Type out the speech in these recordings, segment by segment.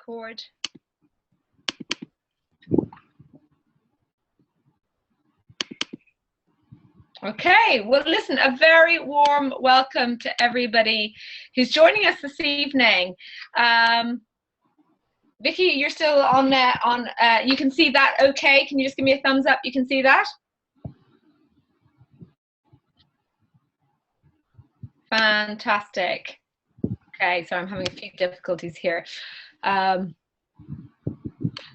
record. Okay, well listen, a very warm welcome to everybody who's joining us this evening. Vicky, you're still on, you can see that okay? Can you just give me a thumbs up? You can see that? Fantastic. Okay, so I'm having a few difficulties here.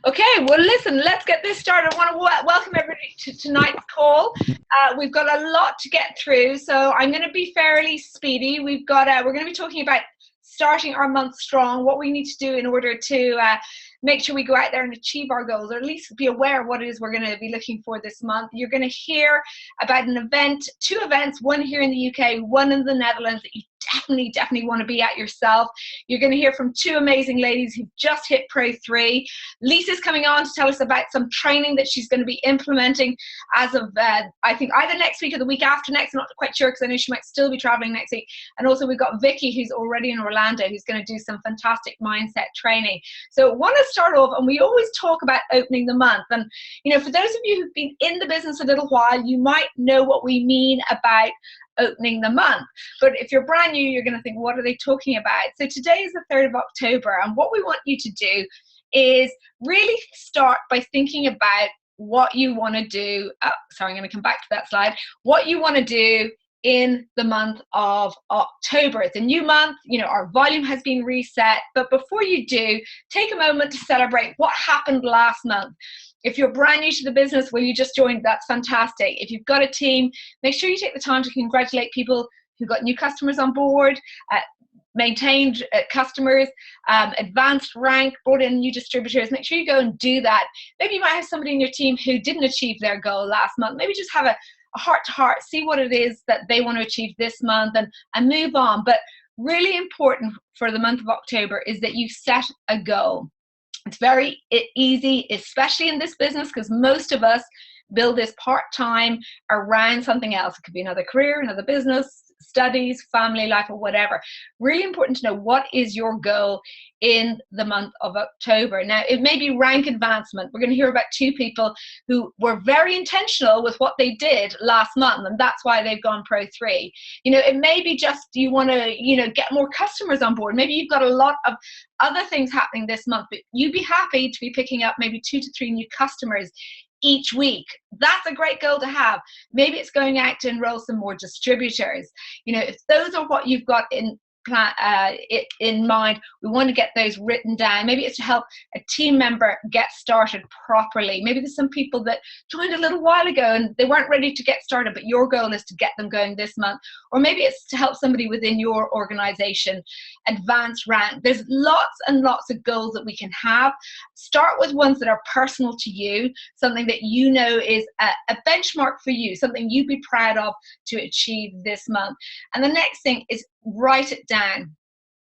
Okay, well listen, let's get this started. I want to welcome everybody to tonight's call. We've got a lot to get through, so I'm going to be fairly speedy. We're going to be talking about starting our month strong, what we need to do in order to make sure we go out there and achieve our goals, or at least be aware of what it is we're going to be looking for this month. You're going to hear about an event, two events, one here in the UK, one in the Netherlands, that you definitely want to be at yourself. You're going to hear from two amazing ladies who've just hit Pro 3. Lisa's coming on to tell us about some training that she's going to be implementing as of, I think, either next week or the week after next. I'm not quite sure because I know she might still be traveling next week. And also we've got Vicky, who's already in Orlando, who's going to do some fantastic mindset training. So I want to start off, and we always talk about opening the month. And, you know, for those of you who've been in the business a little while, you might know what we mean about opening the month. But if you're brand new, you're going to think, what are they talking about? So today is the 3rd of October, and what we want you to do is really start by thinking about what you want to do. Sorry, I'm going to come back to that slide. What you want to do in the month of October. It's a new month, you know, our volume has been reset, but before you do, take a moment to celebrate what happened last month. If you're brand new to the business, well, you just joined, that's fantastic. If you've got a team, make sure you take the time to congratulate people who got new customers on board, maintained customers, advanced rank, brought in new distributors. Make sure you go and do that. Maybe you might have somebody in your team who didn't achieve their goal last month. Maybe just have a heart-to-heart, see what it is that they want to achieve this month and move on. But really important for the month of October is that you set a goal. It's very easy, especially in this business, because most of us build this part-time around something else. It could be another career, another business, studies, family life, or whatever. Really important to know what is your goal in the month of October. Now, it may be rank advancement. We're going to hear about two people who were very intentional with what they did last month, and that's why they've gone Pro 3. You know, it may be just you want to, you know, get more customers on board. Maybe you've got a lot of other things happening this month, but you'd be happy to be picking up maybe 2 to 3 new customers each week. That's a great goal to have. Maybe it's going out to enroll some more distributors. You know, if those are what you've got in mind, we want to get those written down. Maybe it's to help a team member get started properly. Maybe there's some people that joined a little while ago and they weren't ready to get started, but your goal is to get them going this month. Or maybe it's to help somebody within your organization advance rank. There's lots and lots of goals that we can have. Start with ones that are personal to you, something that you know is a benchmark for you, something you'd be proud of to achieve this month. And the next thing is write it down.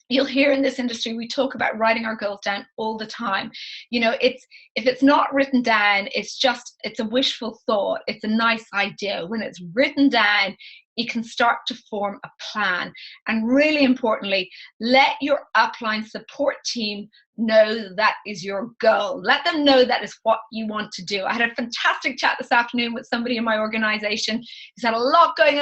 You'll hear in this industry, we talk about writing our goals down all the time. You know, if it's not written down, it's a wishful thought. It's a nice idea. When it's written down, you can start to form a plan. And really importantly, let your upline support team know that is your goal. Let them know that is what you want to do. I had a fantastic chat this afternoon with somebody in my organization who's had a lot going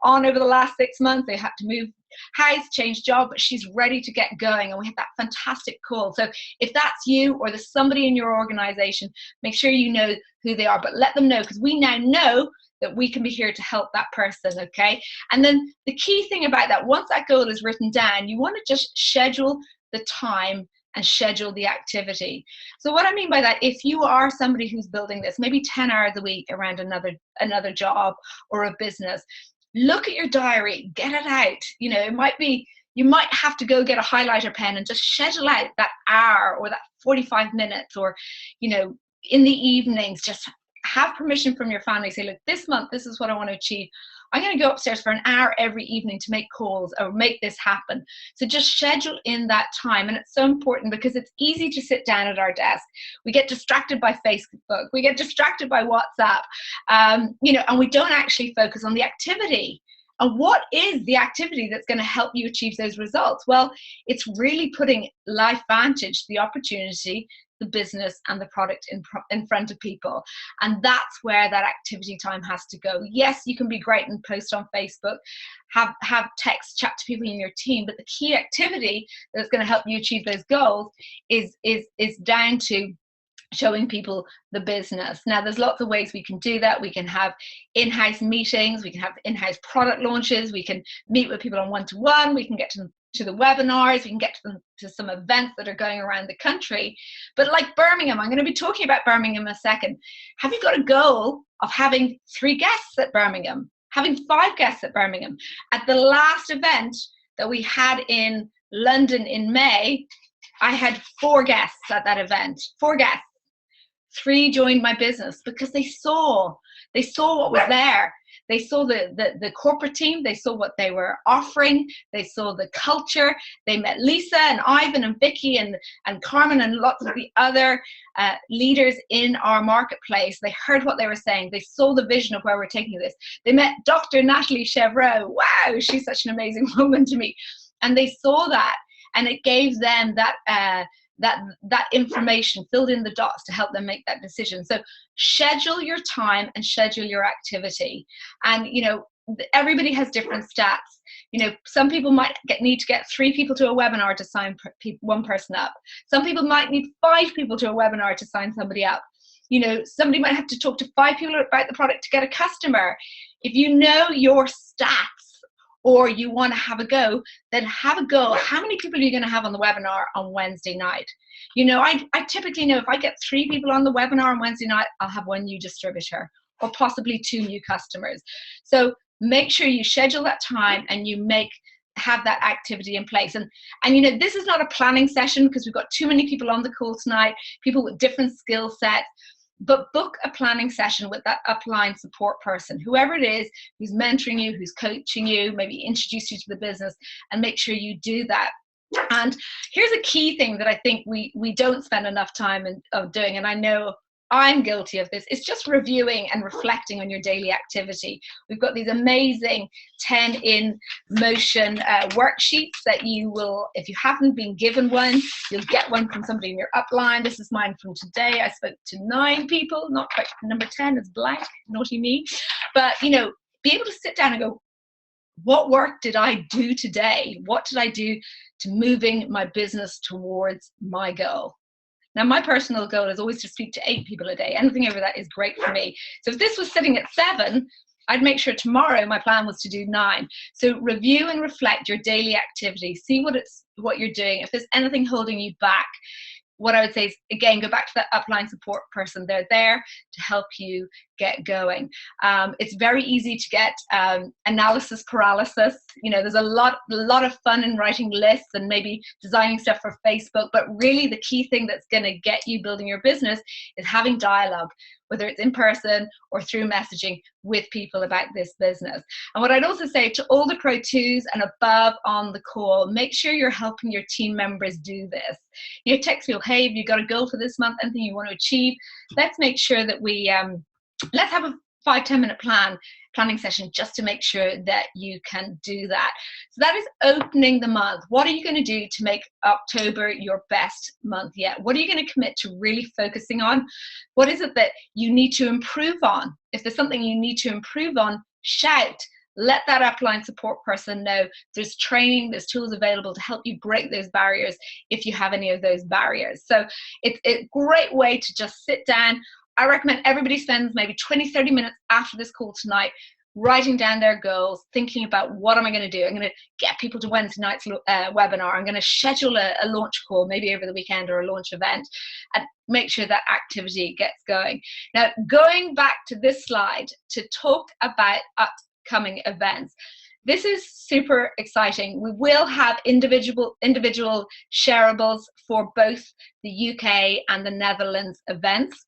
on over the last 6 months. They had to move house, change job, but she's ready to get going, and we had that fantastic call. So if that's you or there's somebody in your organization, make sure you know who they are, but let them know, because we now know that we can be here to help that person, okay? And then the key thing about that, once that goal is written down, you want to just schedule the time and schedule the activity. So what I mean by that, if you are somebody who's building this, maybe 10 hours a week around another job or a business, look at your diary, get it out. You know, it might be, you might have to go get a highlighter pen and just schedule out that hour or that 45 minutes, or, you know, in the evenings, just have permission from your family. Say, look, this month, this is what I want to achieve. I'm going to go upstairs for an hour every evening to make calls or make this happen. So just schedule in that time. And it's so important because it's easy to sit down at our desk. We get distracted by Facebook. We get distracted by WhatsApp, you know, and we don't actually focus on the activity. And what is the activity that's going to help you achieve those results? Well, it's really putting LifeVantage, the opportunity, the business, and the product in front of people. And that's where that activity time has to go. Yes, you can be great and post on Facebook, have text, chat to people in your team, but the key activity that's going to help you achieve those goals is down to showing people the business. Now, there's lots of ways we can do that. We can have in-house meetings, we can have in-house product launches, we can meet with people on one-to-one, we can get to the webinars, we can get to some events that are going around the country. But like Birmingham, I'm going to be talking about Birmingham in a second. Have you got a goal of having 3 guests at Birmingham, having 5 guests at Birmingham? At the last event that we had in London in May, I had 4 guests at that event, 4 guests. 3 joined my business because they saw what was there. They saw the corporate team. They saw what they were offering. They saw the culture. They met Lisa and Ivan and Vicky and Carmen and lots of the other leaders in our marketplace. They heard what they were saying. They saw the vision of where we're taking this. They met Dr. Natalie Chevreau. Wow, she's such an amazing woman to me. And they saw that, and it gave them that information, filled in the dots to help them make that decision. So schedule your time and schedule your activity. And, you know, everybody has different stats. You know, some people might need to get 3 people to a webinar to sign one person up. Some people might need 5 people to a webinar to sign somebody up. You know, somebody might have to talk to 5 people about the product to get a customer. If you know your stats, or you want to have a go, then have a go. How many people are you going to have on the webinar on Wednesday night? You know, I typically know if I get 3 people on the webinar on Wednesday night, I'll have 1 new distributor or possibly 2 new customers. So make sure you schedule that time and you have that activity in place. And you know, this is not a planning session because we've got too many people on the call tonight, people with different skill sets. But book a planning session with that upline support person, whoever it is, who's mentoring you, who's coaching you, maybe introduce you to the business, and make sure you do that. And here's a key thing that I think we don't spend enough time of doing, and I know I'm guilty of this. It's just reviewing and reflecting on your daily activity. We've got these amazing 10 in motion worksheets that you will, if you haven't been given one, you'll get one from somebody in your upline. This is mine from today. I spoke to 9 people, not quite, number 10 is blank, naughty me. But, you know, be able to sit down and go, what work did I do today? What did I do to moving my business towards my goal? Now, my personal goal is always to speak to 8 people a day. Anything over that is great for me. So if this was sitting at 7, I'd make sure tomorrow my plan was to do 9. So review and reflect your daily activity. See what you're doing. If there's anything holding you back, what I would say is, again, go back to that upline support person. They're there to help you get going. It's very easy to get analysis paralysis. You know, there's a lot of fun in writing lists and maybe designing stuff for Facebook, but really the key thing that's going to get you building your business is having dialogue, whether it's in person or through messaging with people about this business. And what I'd also say to all the Pro 2s and above on the call, make sure you're helping your team members do this. You know, text me, hey, have you got a goal for this month, anything you want to achieve? Let's make sure that we, let's have a 5-10 minute planning session just to make sure that you can do that. So that is opening the month. What are you going to do to make October your best month yet? What are you going to commit to really focusing on? What is it that you need to improve on? If there's something you need to improve on, shout. Let that upline support person know. There's training, there's tools available to help you break those barriers if you have any of those barriers. So it's a great way to just sit down. I recommend everybody spends maybe 20-30 minutes after this call tonight writing down their goals, thinking about what am I going to do. I'm going to get people to Wednesday night's webinar. I'm going to schedule a launch call, maybe over the weekend, or a launch event, and make sure that activity gets going. Now, going back to this slide to talk about upcoming events. This is super exciting. We will have individual shareables for both the UK and the Netherlands events.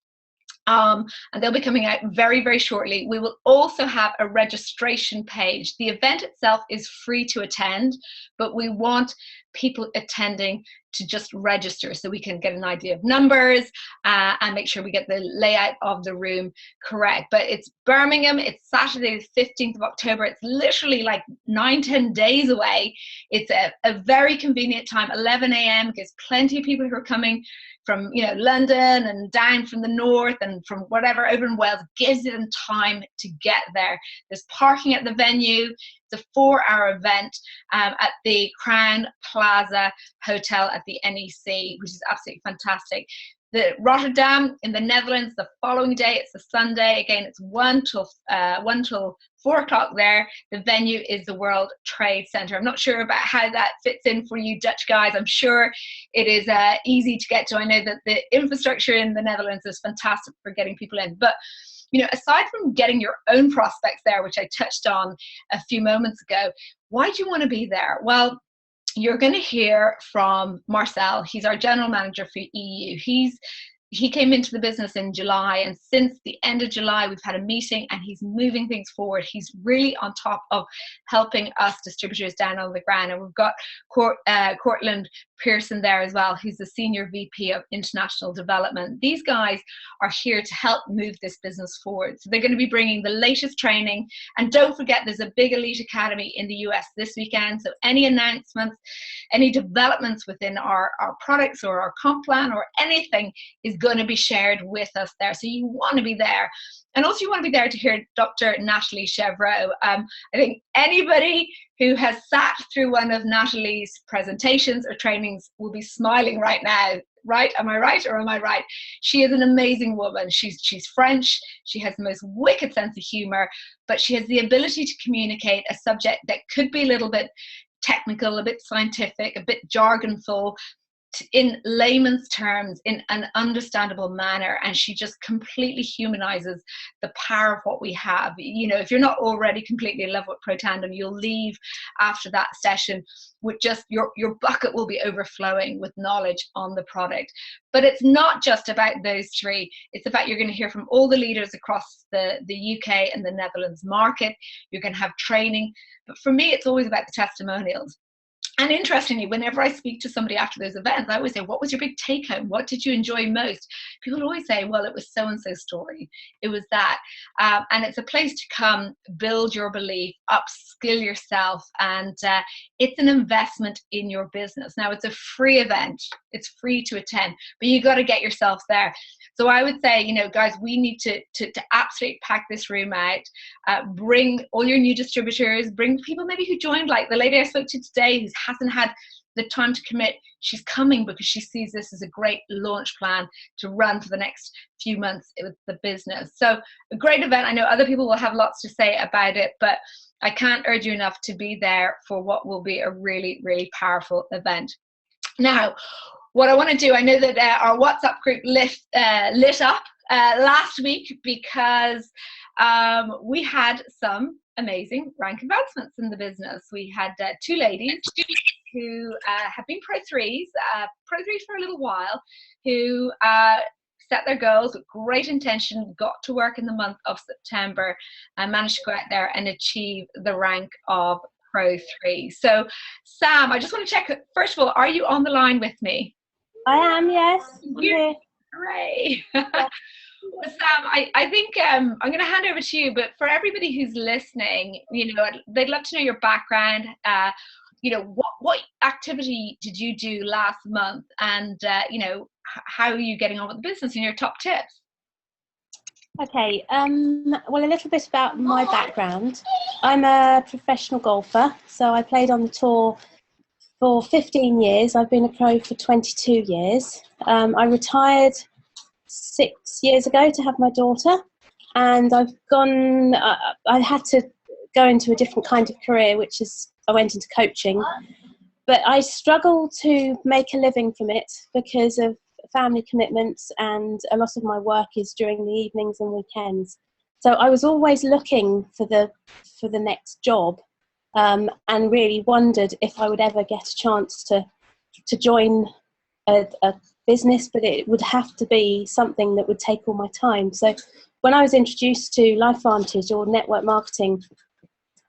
And they'll be coming out very, very shortly. We will also have a registration page. The event itself is free to attend, but we want people attending to just register so we can get an idea of numbers and make sure we get the layout of the room correct. But it's Birmingham, it's Saturday the 15th of October. It's literally like 9-10 days away. It's a very convenient time, 11 a.m. There's plenty of people who are coming from, you know, London and down from the north and from whatever over in Wales. Gives them time to get there. There's parking at the venue. It's a 4-hour event at the Crown Plaza Hotel at the NEC, which is absolutely fantastic. The Rotterdam in the Netherlands, the following day, it's a Sunday. Again, it's 1 till 4 o'clock there. The venue is the World Trade Center. I'm not sure about how that fits in for you Dutch guys. I'm sure it is easy to get to. I know that the infrastructure in the Netherlands is fantastic for getting people in. But, you know, aside from getting your own prospects there, which I touched on a few moments ago, why do you want to be there? Well, you're going to hear from Marcel. He's our general manager for EU. He came into the business in July, and since the end of July, we've had a meeting and he's moving things forward. He's really on top of helping us distributors down on the ground. And we've got Cortland Pearson there as well, who's the Senior VP of International Development. These guys are here to help move this business forward. So they're going to be bringing the latest training. And don't forget, there's a big Elite Academy in the US this weekend. So any announcements, any developments within our products or our comp plan or anything is going to be shared with us there. So you want to be there. And also you want to be there to hear Dr. Natalie Chevreau. I think anybody who has sat through one of Natalie's presentations or trainings will be smiling right now. Right? Am I right or am I right? She is an amazing woman. She's French. She has the most wicked sense of humor, but she has the ability to communicate a subject that could be a little bit technical, a bit scientific, a bit jargonful, in layman's terms, in an understandable manner, and she just completely humanizes the power of what we have. You know, if you're not already completely in love with Protandim, you'll leave after that session with just your bucket will be overflowing with knowledge on the product. But it's not just about those three. It's about, you're going to hear from all the leaders across the UK and the Netherlands market. You're going to have training, but for me, it's always about the testimonials. And interestingly, whenever I speak to somebody after those events, I always say, what was your big take home? What did you enjoy most? People always say, well, it was so-and-so's story. It was that. And it's a place to come, build your belief, upskill yourself. And it's an investment in your business. Now, it's a free event. It's free to attend, but you got to get yourself there. So I would say, you know, guys, we need to absolutely pack this room out. Bring all your new distributors, bring people maybe who joined, like the lady I spoke to today who hasn't had the time to commit. She's coming because she sees this as a great launch plan to run for the next few months with the business. So a great event. I know other people will have lots to say about it, but I can't urge you enough to be there for what will be a really, really powerful event. Now, what I want to do, I know that our WhatsApp group lit up last week because we had some amazing rank advancements in the business. We had 2 ladies who have been Pro 3s for a little while, who set their goals with great intention, got to work in the month of September, and managed to go out there and achieve the rank of Pro 3. So, Sam, I just want to check, first of all, are you on the line with me? I am, yes. Yeah. Hooray. Sam, I think I'm going to hand over to you, but for everybody who's listening, you know, they'd love to know your background. You know, what activity did you do last month, and you know, how are you getting on with the business and your top tips? Okay, well, a little bit about my background. I'm a professional golfer, so I played on the tour for 15 years. I've been a pro for 22 years. I retired 6 years ago to have my daughter, and I had to go into a different kind of career, which is I went into coaching, but I struggle to make a living from it because of family commitments, and a lot of my work is during the evenings and weekends. So I was always looking for the next job, and really wondered if I would ever get a chance to join a business, but it would have to be something that would take all my time. So when I was introduced to LifeVantage or network marketing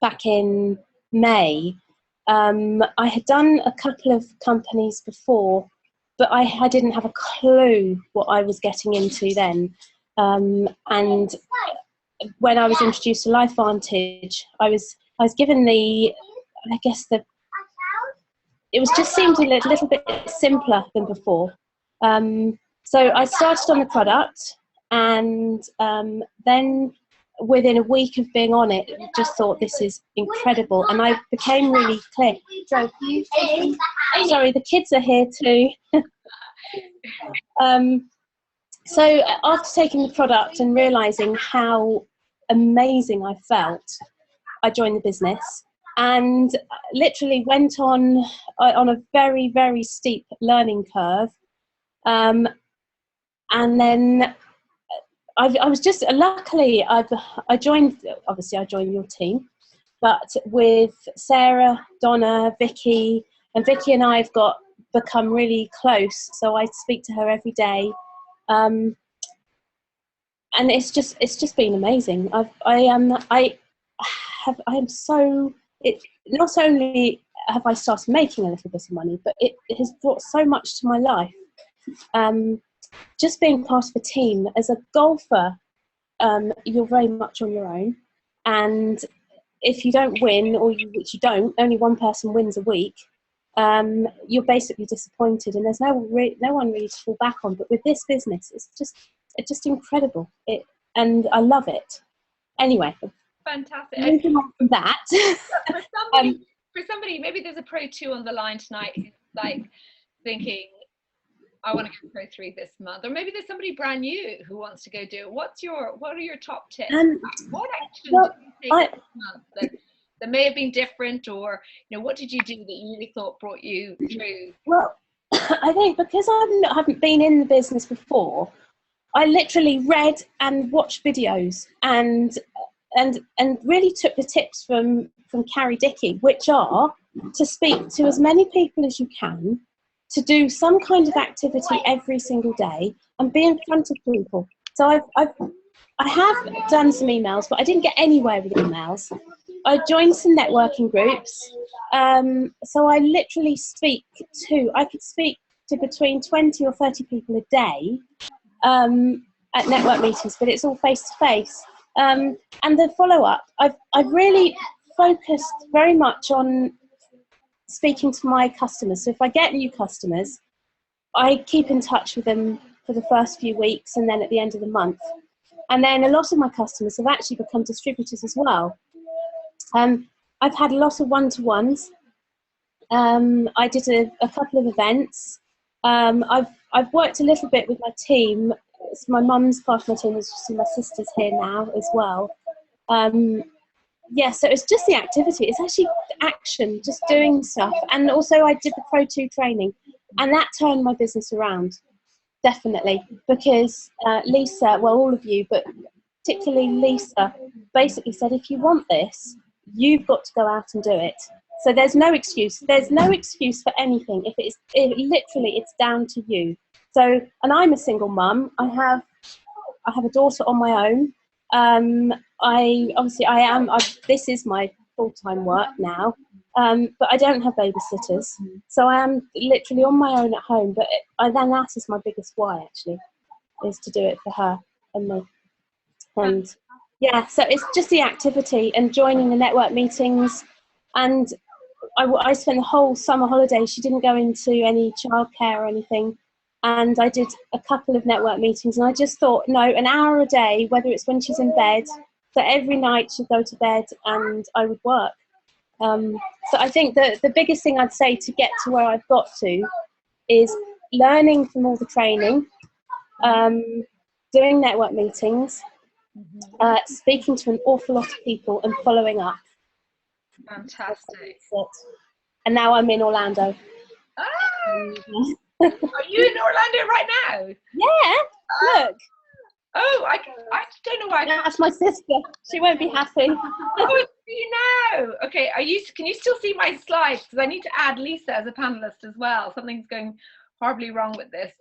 back in May, I had done a couple of companies before, but I didn't have a clue what I was getting into then. And when I was introduced to LifeVantage, I was given the, I guess it was just seemed a little bit simpler than before. So I started on the product, and then within a week of being on it, just thought this is incredible, and I became really clear. So, sorry, the kids are here too. So after taking the product and realising how amazing I felt, I joined the business and literally went on a very, very steep learning curve. And then I was just, luckily, I joined your team, but with Sarah, Donna, Vicky, and I have become really close. So I speak to her every day. And it's just been amazing. Not only have I started making a little bit of money, but it has brought so much to my life. Just being part of a team as a golfer, you're very much on your own, and if you don't win, which you don't, only one person wins a week, you're basically disappointed, and there's no one really to fall back on. But with this business, it's just incredible. And I love it. Anyway, fantastic. Moving on from that, for somebody, maybe there's a Pro 2 on the line tonight who's like thinking, I want to go Pro 3 this month, or maybe there's somebody brand new who wants to go do it. What are your top tips? What action did you take this month that may have been different, or what did you do that you really thought brought you through? Well, I think because I haven't been in the business before, I literally read and watched videos and really took the tips from Carrie Dickey, which are to speak to as many people as you can, to do some kind of activity every single day, and be in front of people. So I have done some emails, but I didn't get anywhere with emails. I joined some networking groups. So I literally I could speak to between 20 or 30 people a day at network meetings, but it's all face to face. And the follow-up, I've really focused very much on speaking to my customers. So if I get new customers, I keep in touch with them for the first few weeks, and then at the end of the month. And then a lot of my customers have actually become distributors as well. I've had a lot of one-to-ones. I did a couple of events. I've worked a little bit with my team. So my mum's part of my team, and my sister's here now as well. So it's just the activity. It's actually action, just doing stuff. And also I did the Pro 2 training, and that turned my business around, definitely. Because Lisa, well, all of you, but particularly Lisa, basically said, if you want this, you've got to go out and do it. So there's no excuse. There's no excuse for anything. It's down to you. So, and I'm a single mum. I have a daughter on my own. This is my full-time work now, but I don't have babysitters, so I am literally on my own at home. But that is my biggest why, actually, is to do it for her and me. And so it's just the activity and joining the network meetings. And I spent the whole summer holiday. She didn't go into any childcare or anything. And I did a couple of network meetings, and I just thought, no, an hour a day, whether it's when she's in bed. So every night she'd go to bed and I would work. So I think that the biggest thing I'd say to get to where I've got to is learning from all the training, doing network meetings, speaking to an awful lot of people, and following up. Fantastic. And now I'm in Orlando. Are you in Orlando right now? Yeah, look. Oh, I don't know why. That's my sister. She won't be happy. Oh, you know. Okay, can you still see my slides? Because I need to add Lisa as a panelist as well. Something's going horribly wrong with this.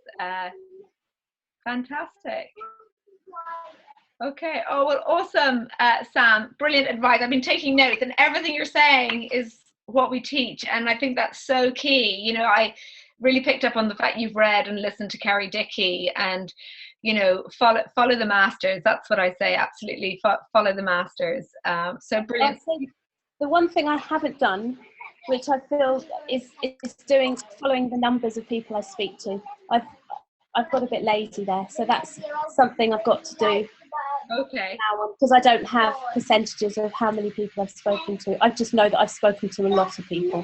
Fantastic. Okay. Oh, well, awesome, Sam. Brilliant advice. I've been taking notes, and everything you're saying is what we teach, and I think that's so key. You know, I really picked up on the fact you've read and listened to Kerry Dickey, and you know, follow the masters. That's what I say. Absolutely, follow the masters. So brilliant. The one thing I haven't done, which I feel is following the numbers of people I speak to. I've got a bit lazy there, so that's something I've got to do. Okay. Now, because I don't have percentages of how many people I've spoken to. I just know that I've spoken to a lot of people.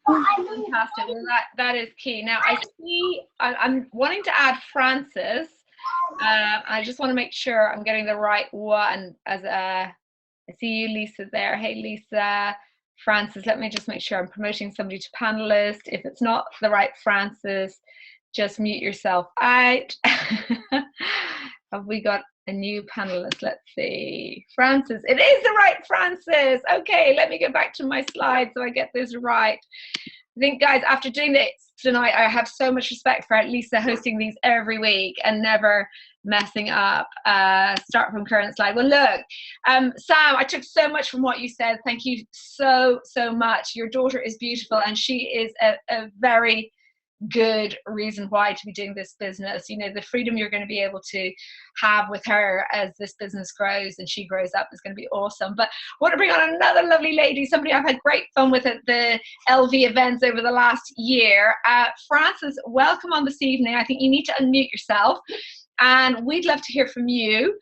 Fantastic. Well, that is key. Now I see I'm wanting to add Frances. I just want to make sure I'm getting the right one. As I see you, Lisa, there. Hey, Lisa. Frances, let me just make sure I'm promoting somebody to panelist. If it's not the right Frances, just mute yourself out. Have we got a new panelist? Let's see. Frances, it is the right Frances. Okay, let me get back to my slide so I get this right. I think, guys, after doing this tonight, I have so much respect for Lisa hosting these every week and never messing up. Start from current slide. Well, look, Sam, I took so much from what you said. Thank you so much. Your daughter is beautiful, and she is a very good reason why to be doing this business. You know, the freedom you're going to be able to have with her as this business grows and she grows up is going to be awesome. But I want to bring on another lovely lady, somebody I've had great fun with at the LV events over the last year. Frances, welcome on this evening. I think you need to unmute yourself, and we'd love to hear from you.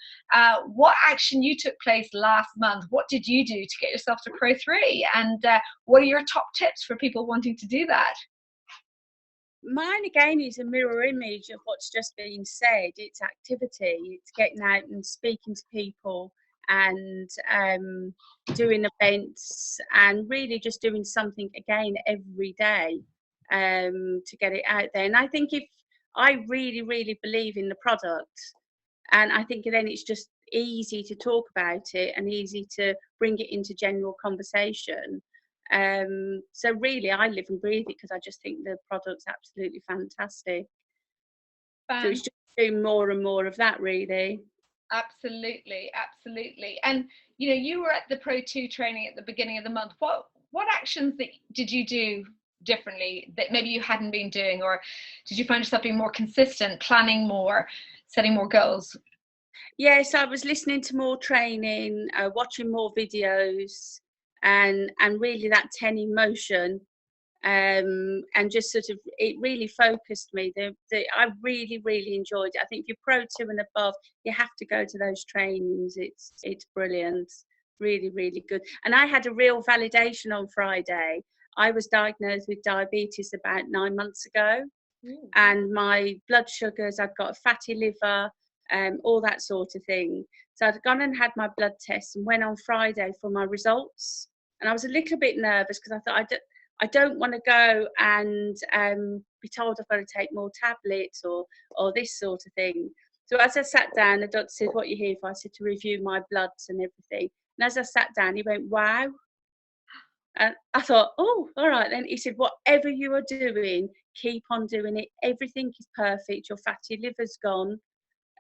What action you took place last month? What did you do to get yourself to Pro 3? And what are your top tips for people wanting to do that? Mine again is a mirror image of what's just been said. It's activity, it's getting out and speaking to people and doing events and really just doing something again every day to get it out there. And I think if I really believe in the product, and I think then it's just easy to talk about it and easy to bring it into general conversation. So really I live and breathe it because I just think the product's absolutely fantastic. So it's just doing more and more of that, really. Absolutely. And you know, you were at the Pro 2 training at the beginning of the month. What actions did you do differently that maybe you hadn't been doing, or did you find yourself being more consistent, planning more, setting more goals? Yes, I was listening to more training, watching more videos, and really that 10 in motion, and just sort of it really focused me. I really enjoyed it. I think if you're Pro 2 and above, you have to go to those trainings. It's brilliant, really good. And I had a real validation on Friday. I was diagnosed with diabetes about 9 months ago. And my blood sugars, I'd got a fatty liver, all that sort of thing. So I'd gone and had my blood tests and went on Friday for my results. And I was a little bit nervous because I thought I don't want to go and be told I've got to take more tablets or this sort of thing. So as I sat down, the doctor said, "What are you here for?" I said, "To review my bloods and everything." And as I sat down, he went, "Wow." And I thought, "Oh, all right then." He said, "Whatever you are doing, keep on doing it. Everything is perfect. Your fatty liver's gone.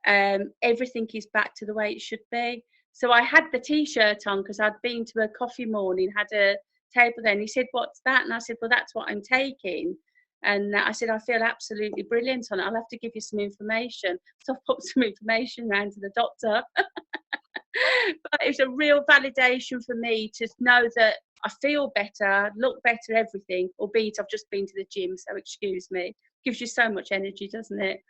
Everything is back to the way it should be." So I had the T-shirt on because I'd been to a coffee morning, had a table there. And he said, "What's that?" And I said, "Well, that's what I'm taking." And I said, "I feel absolutely brilliant on it. I'll have to give you some information." So I put some information around to the doctor. But it's a real validation for me to know that I feel better, look better, everything, albeit I've just been to the gym, so excuse me. Gives you so much energy, doesn't it?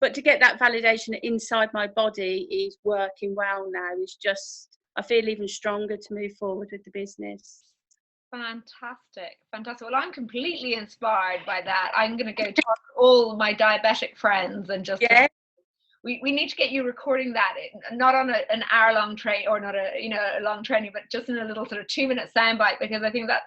But to get that validation inside my body is working well now. It's just, I feel even stronger to move forward with the business. Fantastic. Well, I'm completely inspired by that. I'm going to go talk to all my diabetic friends and just we need to get you recording that, not on an hour-long train, or not a long training, but just in a little sort of 2-minute soundbite, because I think that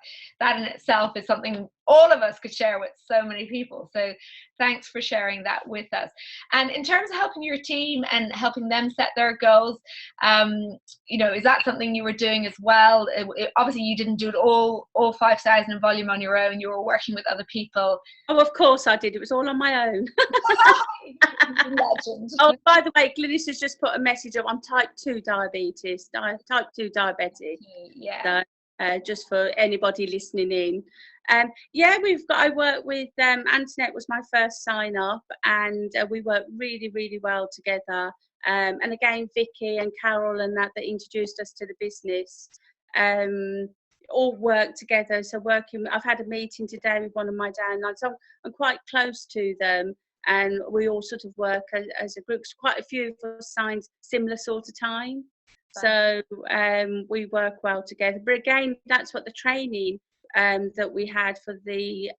in itself is something all of us could share with so many people. So thanks for sharing that with us. And in terms of helping your team and helping them set their goals, is that something you were doing as well? Obviously you didn't do it all 5,000 in volume on your own. You were working with other people. Oh, of course I did. It was all on my own. Legend. Oh, by the way, Glynis has just put a message up. I'm type 2 diabetes, type 2 diabetic. Yeah. So just for anybody listening in. Yeah, I work with, Antoinette was my first sign up, and we work really, really well together. And again, Vicky and Carol and that introduced us to the business, all work together. So I've had a meeting today with one of my downlines, so I'm quite close to them, and we all sort of work as a group. Quite a few of us signed similar sort of time. So we work well together. But again, that's what the training that we had for the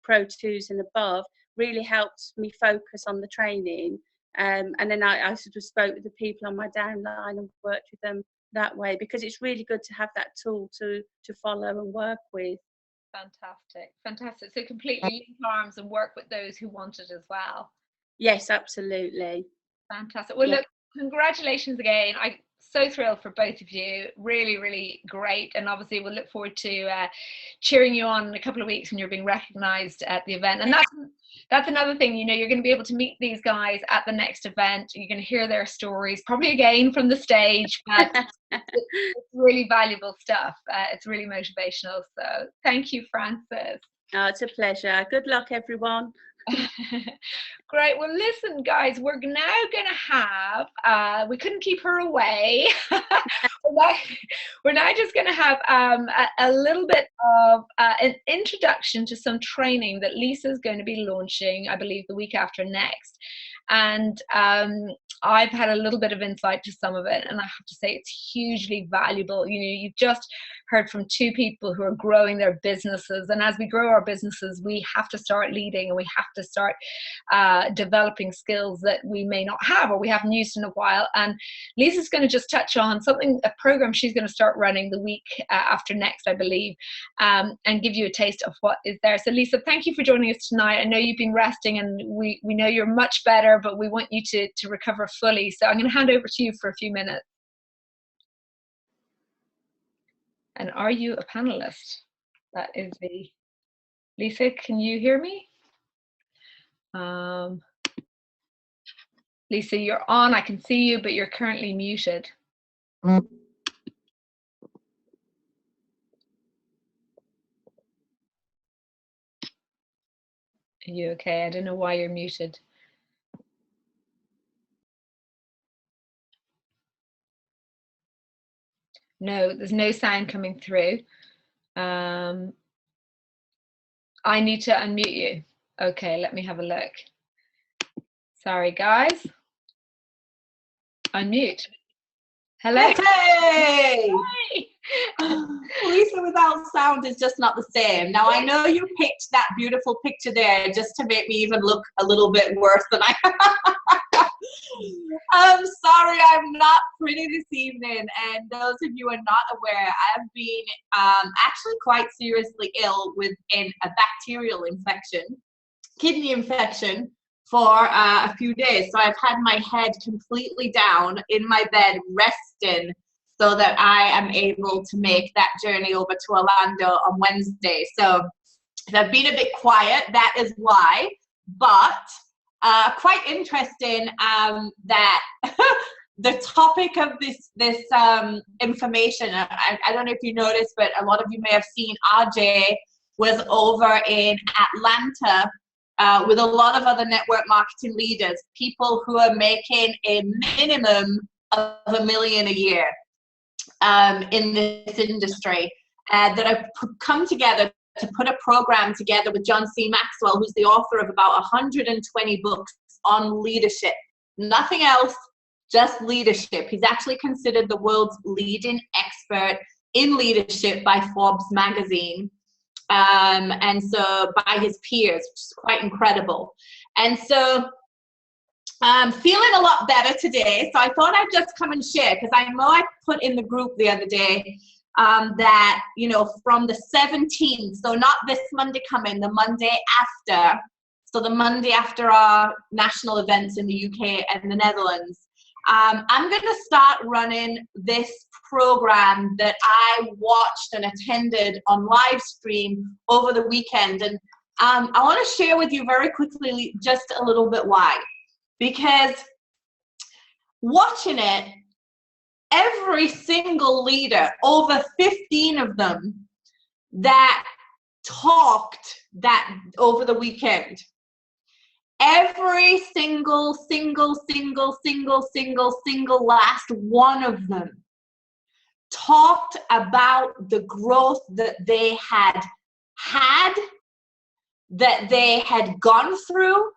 Pro 2s and above really helped me focus on the training. And then I sort of spoke with the people on my downline and worked with them that way, because it's really good to have that tool to follow and work with. Fantastic. So completely link arms and work with those who want it as well. Yes, absolutely. Fantastic. Well, look, congratulations again. I'm so thrilled for both of you. Really, really great. And obviously we'll look forward to cheering you on in a couple of weeks when you're being recognized at the event. And that's another thing, you're going to be able to meet these guys at the next event. You're going to hear their stories, probably again from the stage, but it's really valuable stuff. It's really motivational. So thank you, Frances. Oh, it's a pleasure. Good luck, everyone. Great. Well, listen, guys, we're now going to have, we couldn't keep her away. We're now just going to have a little bit of an introduction to some training that Lisa's going to be launching, I believe, the week after next. And I've had a little bit of insight to some of it, and I have to say it's hugely valuable. You've just heard from two people who are growing their businesses, and as we grow our businesses, we have to start leading, and we have to start developing skills that we may not have or we haven't used in a while. And Lisa's going to just touch on a program she's going to start running the week after next, I believe, and give you a taste of what is there. So Lisa, thank you for joining us tonight. I know you've been resting, and we know you're much better, but we want you to recover fully. So I'm going to hand over to you for a few minutes. And are you a panelist? That is Lisa, can you hear me? Lisa, you're on, I can see you, but you're currently muted. Are you okay? I don't know why you're muted. No, there's no sound coming through. I need to unmute you. Okay, let me have a look. Sorry, guys. Unmute. Hello. Hey! Lisa without sound is just not the same. Now, I know you picked that beautiful picture there just to make me even look a little bit worse than I I'm sorry, I'm not pretty this evening, and those of you who are not aware, I've been actually quite seriously ill with a bacterial infection, kidney infection, for a few days. So I've had my head completely down in my bed resting so that I am able to make that journey over to Orlando on Wednesday. So if I've been a bit quiet, that is why. But quite interesting that the topic of this information, I don't know if you noticed, but a lot of you may have seen RJ was over in Atlanta with a lot of other network marketing leaders, people who are making a minimum of $1 million a year in this industry, that have come together to put a program together with John C. Maxwell, who's the author of about 120 books on leadership. Nothing else, just leadership. He's actually considered the world's leading expert in leadership by Forbes magazine. And so by his peers, which is quite incredible. And so I'm feeling a lot better today. So I thought I'd just come and share, because I know I put in the group the other day that, from the 17th, so not this Monday coming, the Monday after, so the Monday after our national events in the UK and the Netherlands, I'm going to start running this program that I watched and attended on live stream over the weekend. And I want to share with you very quickly just a little bit why. Because watching it, every single leader, over 15 of them, that talked that over the weekend, every single last one of them talked about the growth that they had, that they had gone through,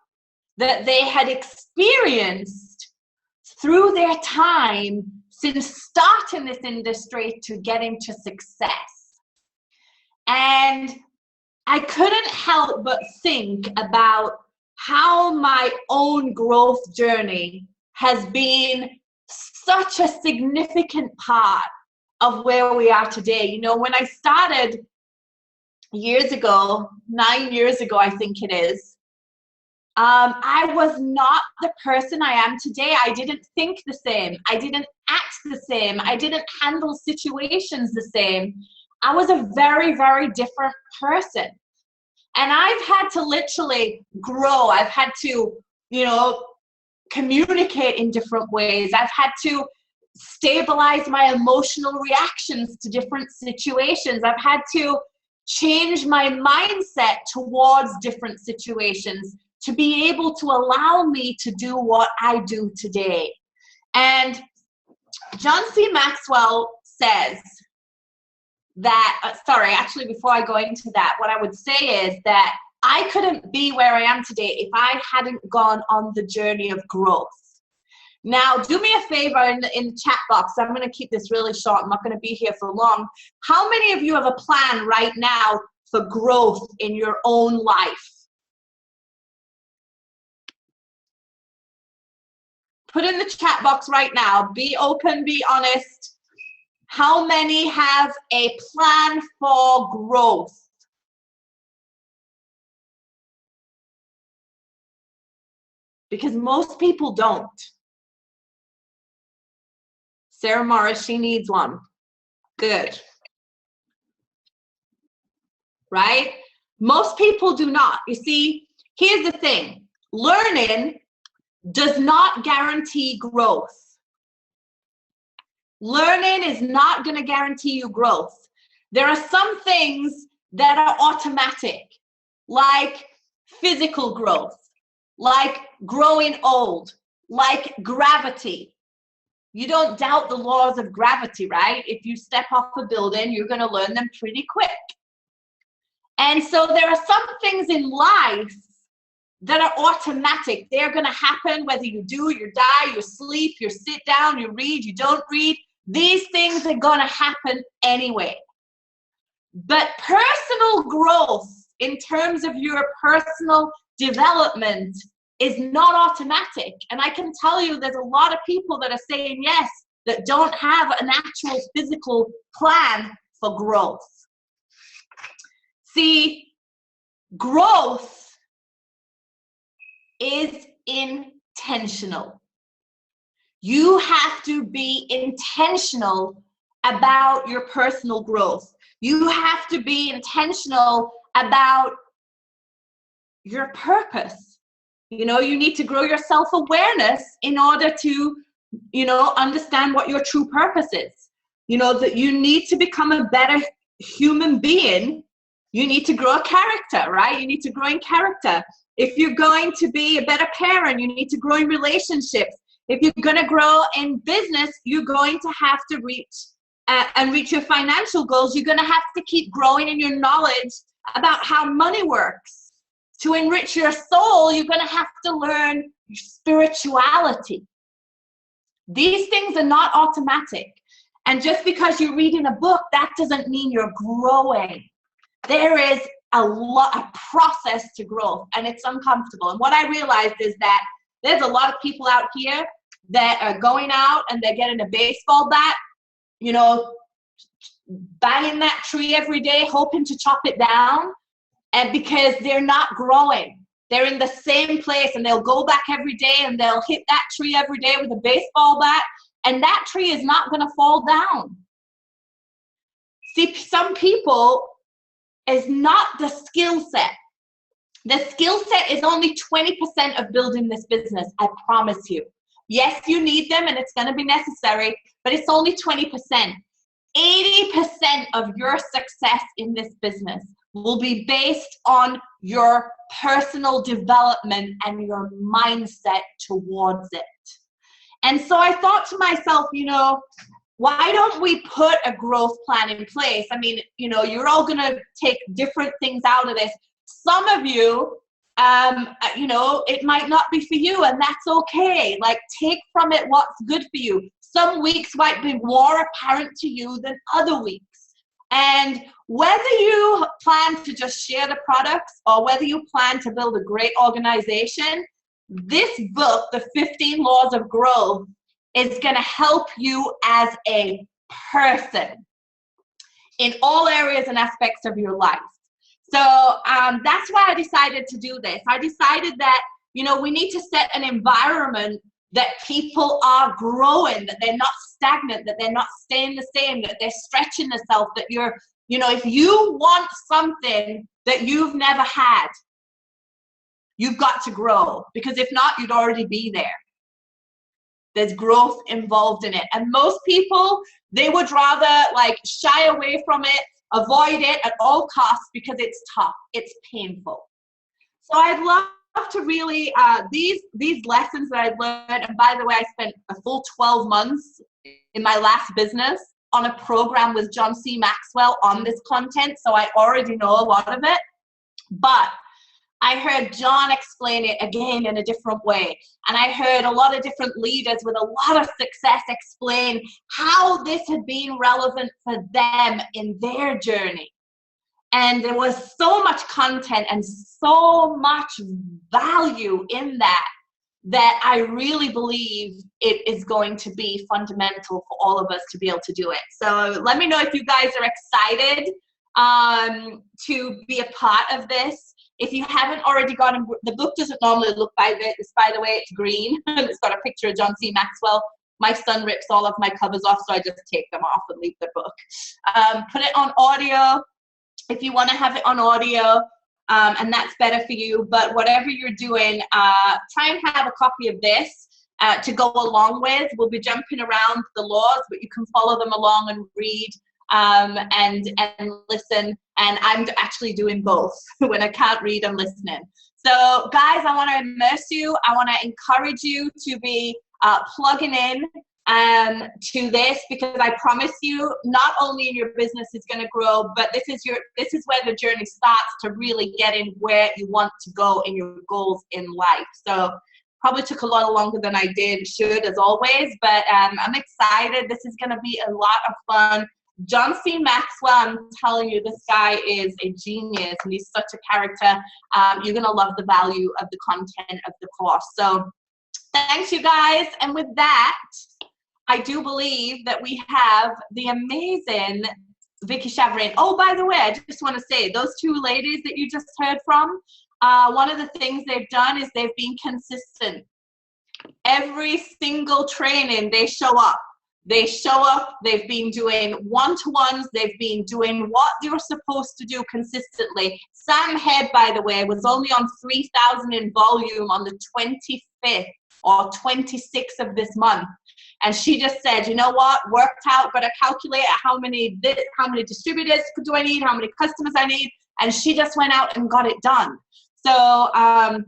that they had experienced through their time since starting this industry to getting to success. And I couldn't help but think about how my own growth journey has been such a significant part of where we are today. You know, when I started years ago, 9 years ago, I think it is, I was not the person I am today. I didn't think the same. I didn't act the same. I didn't handle situations the same. I was a very, very different person. And I've had to literally grow. I've had to, you know, communicate in different ways. I've had to stabilize my emotional reactions to different situations. I've had to change my mindset towards different situations to be able to allow me to do what I do today. And John C. Maxwell says that, actually before I go into that, what I would say is that I couldn't be where I am today if I hadn't gone on the journey of growth. Now, do me a favor in the chat box. I'm going to keep this really short. I'm not going to be here for long. How many of you have a plan right now for growth in your own life? Put in the chat box right now. Be open, be honest. How many have a plan for growth? Because most people don't. Sarah Morris, she needs one. Good. Right? Most people do not. You see, here's the thing. Learning does not guarantee growth. Learning is not going to guarantee you growth. There are some things that are automatic, like physical growth, like growing old, like gravity. You don't doubt the laws of gravity, right? If you step off a building, you're going to learn them pretty quick. And so there are some things in life that are automatic. They're going to happen whether you do, you die, you sleep, you sit down, you read, you don't read. These things are going to happen anyway. But personal growth in terms of your personal development is not automatic. And I can tell you there's a lot of people that are saying yes that don't have an actual physical plan for growth. See, growth is intentional. You have to be intentional about your personal growth. You have to be intentional about your purpose. You know, you need to grow your self-awareness in order to, you know, understand what your true purpose is. You know, that you need to become a better human being. You need to grow a character, right? You need to grow in character. If you're going to be a better parent, you need to grow in relationships. If you're going to grow in business, you're going to have to reach your financial goals. You're going to have to keep growing in your knowledge about how money works. To enrich your soul, you're going to have to learn spirituality. These things are not automatic. And just because you're reading a book, that doesn't mean you're growing. There is a process to growth, and it's uncomfortable. And what I realized is that there's a lot of people out here that are going out and they're getting a baseball bat, you know, banging that tree every day, hoping to chop it down, and because they're not growing. They're in the same place, and they'll go back every day and they'll hit that tree every day with a baseball bat, and that tree is not going to fall down. See, some people is not the skill set. The skill set is only 20% of building this business, I promise you. Yes, you need them and it's going to be necessary, but it's only 20%. 80% of your success in this business will be based on your personal development and your mindset towards it. And so I thought to myself, you know, why don't we put a growth plan in place? I mean, you know, you're all going to take different things out of this. Some of you, you know, it might not be for you, and that's okay. Like, take from it what's good for you. Some weeks might be more apparent to you than other weeks. And whether you plan to just share the products or whether you plan to build a great organization, this book, The 15 Laws of Growth, is going to help you as a person in all areas and aspects of your life. So that's why I decided to do this. I decided that, you know, we need to set an environment that people are growing, that they're not stagnant, that they're not staying the same, that they're stretching themselves, that you're, you know, if you want something that you've never had, you've got to grow, because if not, you'd already be there. There's growth involved in it. And most people, they would rather like shy away from it, avoid it at all costs because it's tough, it's painful. So I'd love to really, these lessons that I've learned, and by the way, I spent a full 12 months in my last business on a program with John C. Maxwell on this content, so I already know a lot of it. But I heard John explain it again in a different way. And I heard a lot of different leaders with a lot of success explain how this had been relevant for them in their journey. And there was so much content and so much value in that I really believe it is going to be fundamental for all of us to be able to do it. So let me know if you guys are excited to be a part of this. If you haven't already gotten, the book doesn't normally look by this, by the way, it's green. It's got a picture of John C. Maxwell. My son rips all of my covers off, so I just take them off and leave the book. Put it on audio if you want to have it on audio, and that's better for you. But whatever you're doing, try and have a copy of this to go along with. We'll be jumping around the laws, but you can follow them along and read and listen. And I'm actually doing both. When I can't read, I'm listening. So guys, I want to immerse you. I want to encourage you to be plugging in to this, because I promise you, not only in your business is going to grow, but this is where the journey starts to really get in where you want to go in your goals in life. So probably took a lot longer than I should, as always, but I'm excited. This is going to be a lot of fun. John C. Maxwell, I'm telling you, this guy is a genius, and he's such a character. You're going to love the value of the content of the course. So thanks, you guys. And with that, I do believe that we have the amazing Vicky Chavarin. Oh, by the way, I just want to say, those two ladies that you just heard from, one of the things they've done is they've been consistent. Every single training, they show up. They show up, they've been doing one-to-ones, they've been doing what you're supposed to do consistently. Sam Head, by the way, was only on 3,000 in volume on the 25th or 26th of this month. And she just said, you know what, worked out, got to calculate how many distributors do I need, how many customers I need. And she just went out and got it done. So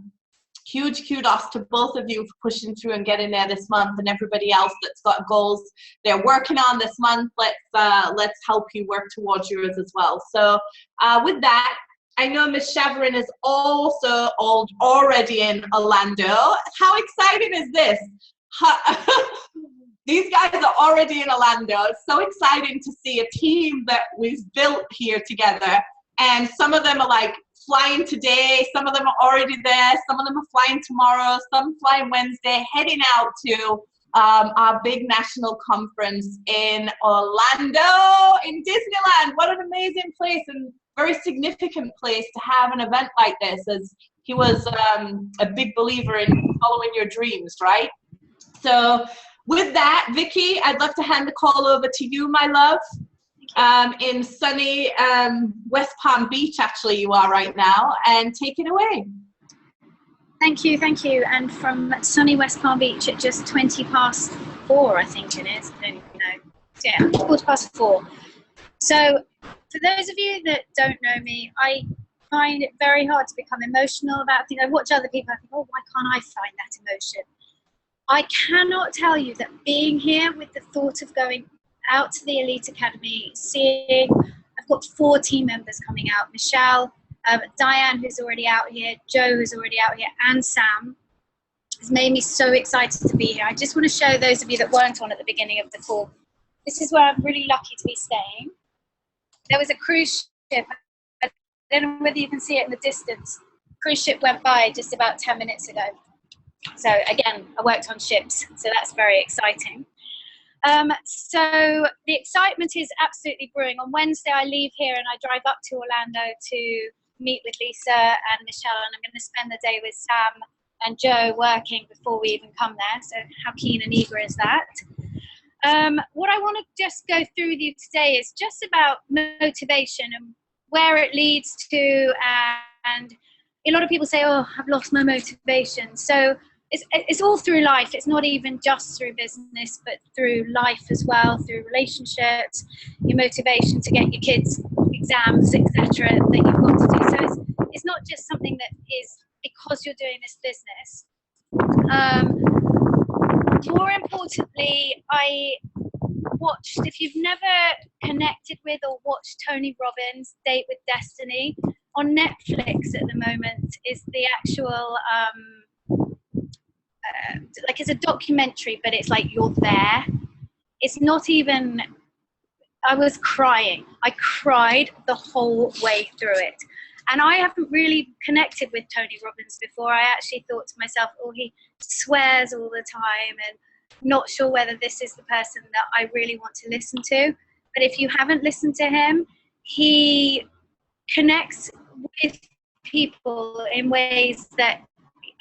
huge kudos to both of you for pushing through and getting there this month, and everybody else that's got goals they're working on this month. Let's help you work towards yours as well. So with that, I know Miss Chavarin is also already in Orlando. How exciting is this? These guys are already in Orlando. It's so exciting to see a team that we've built here together. And some of them are like flying today, some of them are already there, some of them are flying tomorrow, some flying Wednesday, heading out to our big national conference in Orlando, in Disneyland. What an amazing place, and very significant place to have an event like this, as he was a big believer in following your dreams, right? So with that, Vicky, I'd love to hand the call over to you, my love. In sunny West Palm Beach, actually, you are right now, and take it away. Thank you. And from sunny West Palm Beach at just 4:20, I think it is. I don't even know. Yeah, 4:15. So for those of you that don't know me, I find it very hard to become emotional about things. I watch other people, I think, oh, why can't I find that emotion? I cannot tell you that being here with the thought of going out to the Elite Academy, seeing, I've got 4 team members coming out, Michelle, Diane, who's already out here, Joe, who's already out here, and Sam, has made me so excited to be here. I just want to show those of you that weren't on at the beginning of the call. This is where I'm really lucky to be staying. There was a cruise ship. I don't know whether you can see it in the distance. Cruise ship went by just about 10 minutes ago. So again, I worked on ships, so that's very exciting. So the excitement is absolutely brewing. On Wednesday, I leave here and I drive up to Orlando to meet with Lisa and Michelle, and I'm going to spend the day with Sam and Joe working before we even come there. So how keen and eager is that? What I want to just go through with you today is just about motivation and where it leads to. And a lot of people say, oh, I've lost my motivation. So it's all through life. It's not even just through business, but through life as well, through relationships, your motivation to get your kids exams, etc., that you've got to do. So it's not just something that is because you're doing this business. More importantly, I watched, if you've never connected with or watched Tony Robbins' Date with Destiny, on Netflix at the moment is the actual, like it's a documentary, but it's like you're there. It's not even, I was crying. I cried the whole way through it. And I haven't really connected with Tony Robbins before. I actually thought to myself, oh, he swears all the time and not sure whether this is the person that I really want to listen to. But if you haven't listened to him, he connects with people in ways that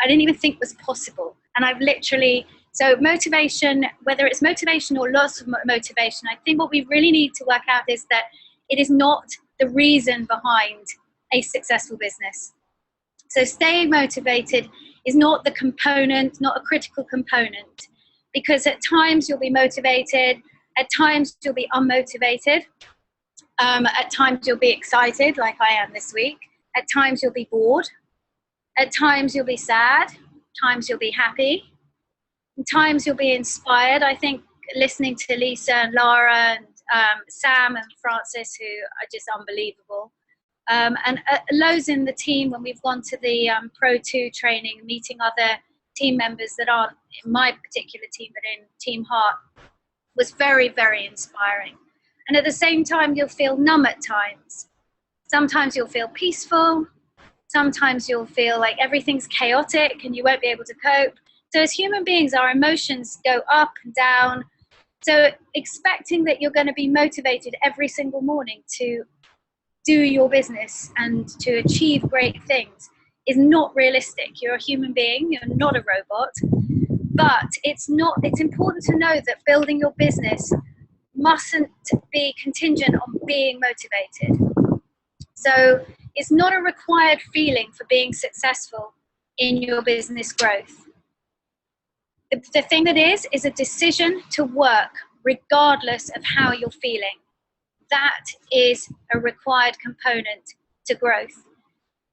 I didn't even think was possible. And I've literally, so motivation, whether it's motivation or loss of motivation, I think what we really need to work out is that it is not the reason behind a successful business. So staying motivated is not the component, not a critical component, because at times you'll be motivated, at times you'll be unmotivated, at times you'll be excited like I am this week, at times you'll be bored, at times you'll be sad, times you'll be happy, and times you'll be inspired. I think listening to Lisa and Lara and Sam and Francis, who are just unbelievable, and loads in the team when we've gone to the Pro 2 training, meeting other team members that aren't in my particular team but in Team Heart, was very, very inspiring. And at the same time, you'll feel numb at times. Sometimes you'll feel peaceful. Sometimes you'll feel like everything's chaotic and you won't be able to cope. So as human beings, our emotions go up and down. So expecting that you're going to be motivated every single morning to do your business and to achieve great things is not realistic. You're a human being, you're not a robot. But it's important to know that building your business mustn't be contingent on being motivated. So it's not a required feeling for being successful in your business growth. The thing that is a decision to work regardless of how you're feeling. That is a required component to growth.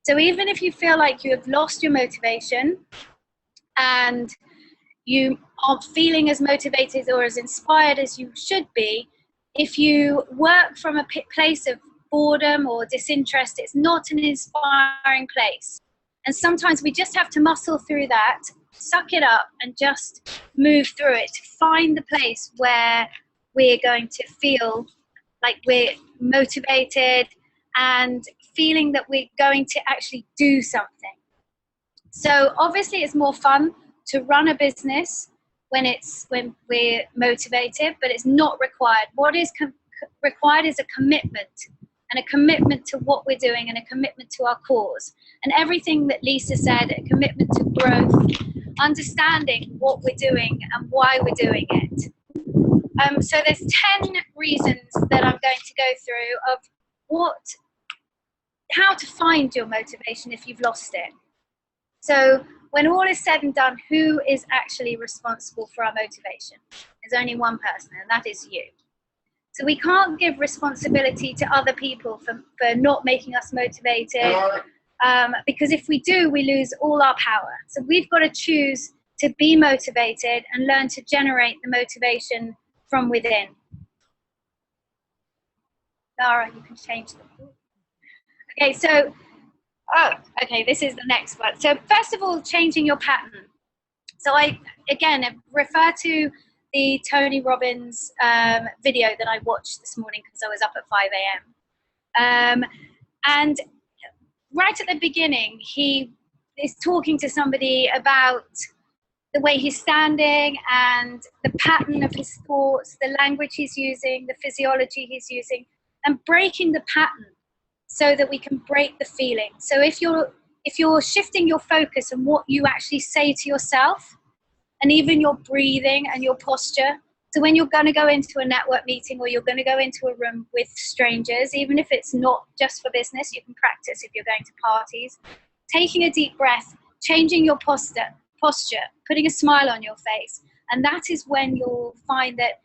So even if you feel like you have lost your motivation and you aren't feeling as motivated or as inspired as you should be, if you work from a place of boredom or disinterest, it's not an inspiring place. And sometimes we just have to muscle through that, suck it up and just move through it to find the place where we're going to feel like we're motivated and feeling that we're going to actually do something. So obviously it's more fun to run a business when we're motivated, but it's not required. What is required is a commitment, and a commitment to what we're doing and a commitment to our cause. And everything that Lisa said, a commitment to growth, understanding what we're doing and why we're doing it. So there's 10 reasons that I'm going to go through of how to find your motivation if you've lost it. So when all is said and done, who is actually responsible for our motivation? There's only one person, and that is you. So we can't give responsibility to other people for not making us motivated, because if we do, we lose all our power. So we've got to choose to be motivated and learn to generate the motivation from within. Lara, you can change them. Okay, so, okay, this is the next one. So first of all, changing your pattern. So I, again, refer to the Tony Robbins video that I watched this morning because I was up at 5 a.m. And right at the beginning, he is talking to somebody about the way he's standing and the pattern of his thoughts, the language he's using, the physiology he's using, and breaking the pattern so that we can break the feeling. So if you're shifting your focus on what you actually say to yourself, and even your breathing and your posture. So when you're going to go into a network meeting or you're going to go into a room with strangers, even if it's not just for business, you can practice if you're going to parties, taking a deep breath, changing your posture, putting a smile on your face. And that is when you'll find that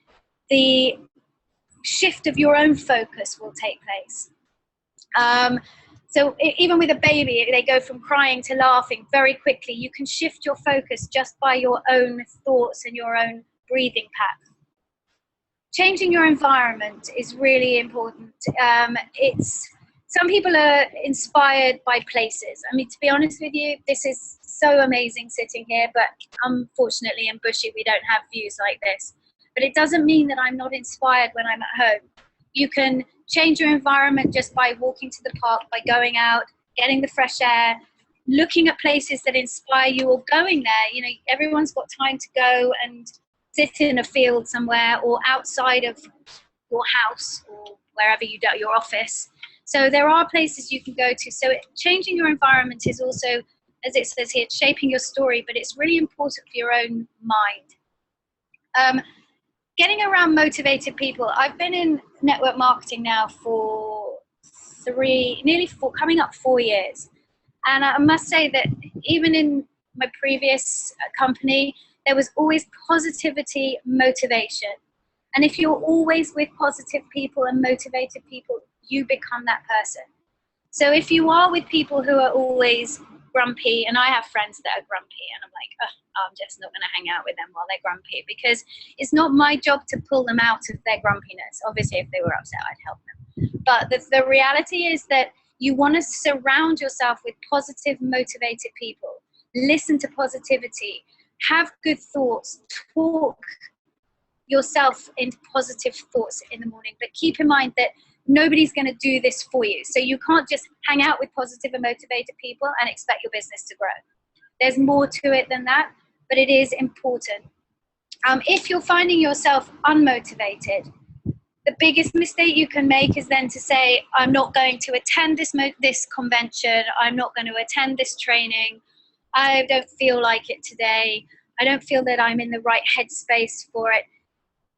the shift of your own focus will take place. So even with a baby, they go from crying to laughing very quickly. You can shift your focus just by your own thoughts and your own breathing pattern. Changing your environment is really important. Some people are inspired by places. I mean, to be honest with you, this is so amazing sitting here, but unfortunately in Bushy, we don't have views like this. But it doesn't mean that I'm not inspired when I'm at home. You can change your environment just by walking to the park, by going out, getting the fresh air, looking at places that inspire you, or going there. You know, everyone's got time to go and sit in a field somewhere or outside of your house or wherever you do, your office. So there are places you can go to. So changing your environment is also, as it says here, shaping your story, but it's really important for your own mind. Getting around motivated people. I've been in network marketing now for coming up 4 years. And I must say that even in my previous company, there was always positivity, motivation. And if you're always with positive people and motivated people, you become that person. So if you are with people who are always grumpy, and I have friends that are grumpy, and I'm like, oh, I'm just not going to hang out with them while they're grumpy, because it's not my job to pull them out of their grumpiness. Obviously, if they were upset, I'd help them. But the reality is that you want to surround yourself with positive, motivated people. Listen to positivity. Have good thoughts. Talk yourself into positive thoughts in the morning. But keep in mind that nobody's going to do this for you. So you can't just hang out with positive and motivated people and expect your business to grow. There's more to it than that, but it is important. If you're finding yourself unmotivated, the biggest mistake you can make is then to say, I'm not going to attend this convention. I'm not going to attend this training. I don't feel like it today. I don't feel that I'm in the right headspace for it.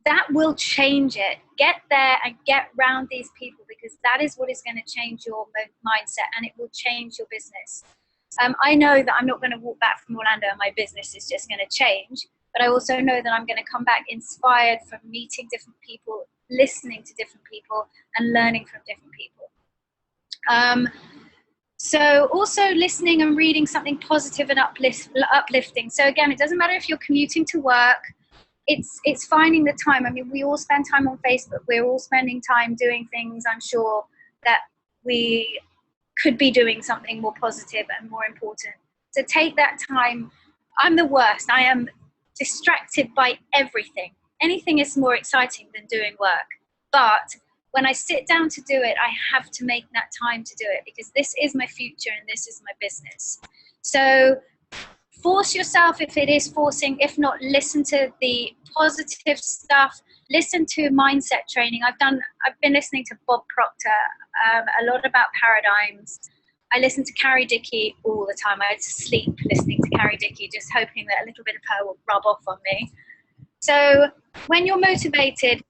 That will change it. Get there and get around these people, because that is what is going to change your mindset, and it will change your business. I know that I'm not going to walk back from Orlando and my business is just going to change, but I also know that I'm going to come back inspired from meeting different people, listening to different people, and learning from different people. So also listening and reading something positive and uplifting. So again, it doesn't matter if you're commuting to work. It's finding the time. I mean, we all spend time on Facebook. We're all spending time doing things, I'm sure, that we could be doing something more positive and more important. So take that time. I'm the worst. I am distracted by everything. Anything is more exciting than doing work. But when I sit down to do it, I have to make that time to do it, because this is my future and this is my business. So force yourself if it is forcing. If not, listen to the positive stuff. Listen to mindset training. I've been listening to Bob Proctor a lot about paradigms. I listen to Carrie Dickey all the time. I sleep listening to Carrie Dickey, just hoping that a little bit of her will rub off on me. So when you're motivated,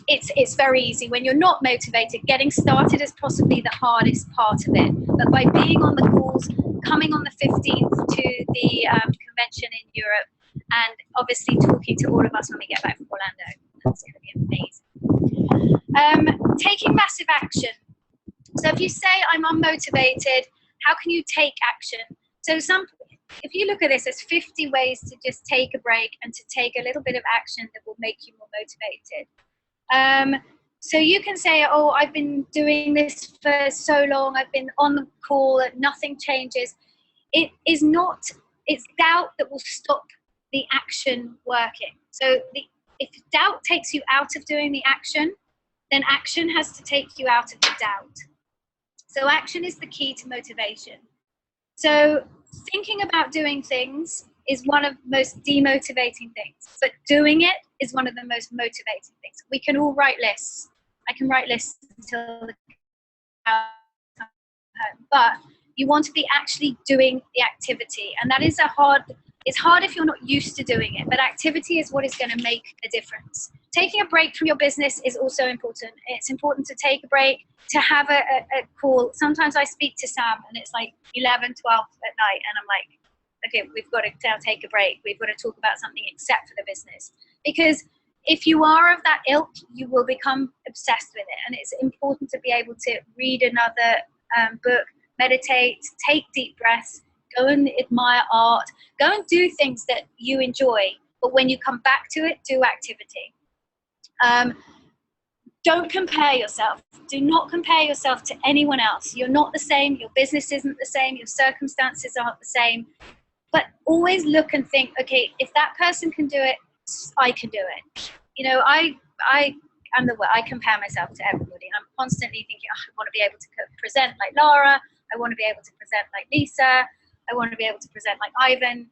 it's very easy. When you're not motivated, getting started is possibly the hardest part of it. But by being on the calls, coming on the 15th to the convention in Europe, and obviously talking to all of us when we get back from Orlando. That's going to be amazing. Taking massive action. So if you say I'm unmotivated, how can you take action? So if you look at this, there's 50 ways to just take a break and to take a little bit of action that will make you more motivated. So you can say, oh, I've been doing this for so long, I've been on the call and nothing changes. It's doubt that will stop the action working. So if doubt takes you out of doing the action, then action has to take you out of the doubt. So action is the key to motivation. So thinking about doing things is one of the most demotivating things, but doing it is one of the most motivating things. We can all write lists. I can write lists until the cows come home, but you want to be actually doing the activity, and that is it's hard if you're not used to doing it, but activity is what is going to make a difference. Taking a break from your business is also important. It's important to take a break, to have a call. Sometimes I speak to Sam and it's like 11, 12 at night, and I'm like, okay, we've got to now take a break. We've got to talk about something except for the business. Because if you are of that ilk, you will become obsessed with it. And it's important to be able to read another book, meditate, take deep breaths, go and admire art, go and do things that you enjoy. But when you come back to it, do activity. Don't compare yourself. Do not compare yourself to anyone else. You're not the same. Your business isn't the same. Your circumstances aren't the same. But always look and think, okay, if that person can do it, I can do it. You know, I compare myself to everybody. I'm constantly thinking, oh, I want to be able to present like Lara. I want to be able to present like Lisa. I want to be able to present like Ivan.